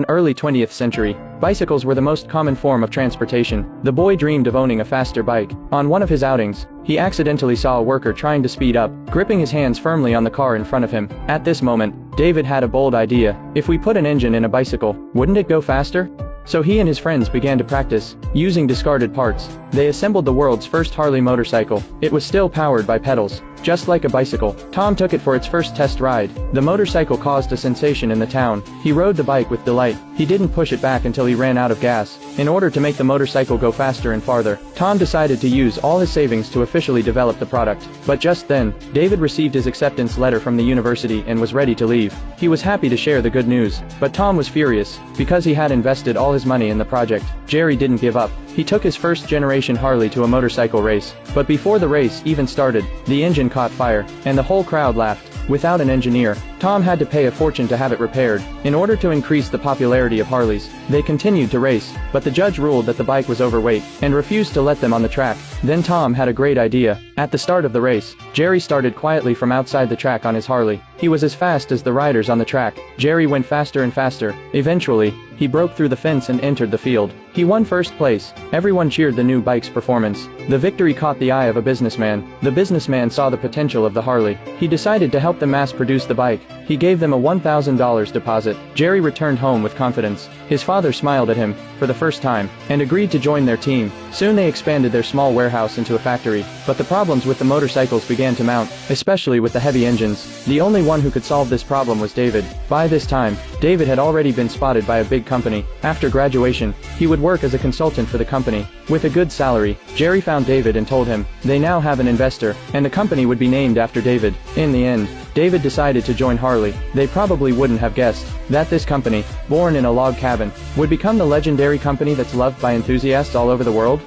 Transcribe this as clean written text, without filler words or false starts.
early 20th century, bicycles were the most common form of transportation. The boy dreamed of owning a faster bike. On one of his outings, he accidentally saw a worker trying to speed up, gripping his hands firmly on the car in front of him. At this moment, David had a bold idea. If we put an engine in a bicycle, wouldn't it go faster? So he and his friends began to practice, using discarded parts. They assembled the world's first Harley motorcycle. It was still powered by pedals, just like a bicycle. Tom took it for its first test ride. The motorcycle caused a sensation in the town. He rode the bike with delight. He didn't push it back until he ran out of gas. In order to make the motorcycle go faster and farther, Tom decided to use all his savings to officially develop the product. But just then, David received his acceptance letter from the university and was ready to leave. He was happy to share the good news, but Tom was furious, because he had invested all his money in the project. Jerry didn't give up. He took his first generation Harley to a motorcycle race. But before the race even started, the engine caught fire, and the whole crowd laughed. Without an engineer, Tom had to pay a fortune to have it repaired. In order to increase the popularity of Harleys, they continued to race, but the judge ruled that the bike was overweight, and refused to let them on the track. Then Tom had a great idea. At the start of the race, Jerry started quietly from outside the track on his Harley. He was as fast as the riders on the track. Jerry went faster and faster. Eventually, he broke through the fence and entered the field. He won first place. Everyone cheered the new bike's performance. The victory caught the eye of a businessman. The businessman saw the potential of the Harley. He decided to help them mass-produce the bike. He gave them a $1,000 deposit. Jerry returned home with confidence. His father smiled at him, for the first time, and agreed to join their team. Soon they expanded their small warehouse into a factory. But the problems with the motorcycles began to mount, especially with the heavy engines. The only one who could solve this problem was David. By this time, David had already been spotted by a big company. After graduation, he would work as a consultant for the company. With a good salary, Jerry found David and told him, they now have an investor, and the company would be named after David. In the end, David decided to join Harley. They probably wouldn't have guessed that this company, born in a log cabin, would become the legendary company that's loved by enthusiasts all over the world.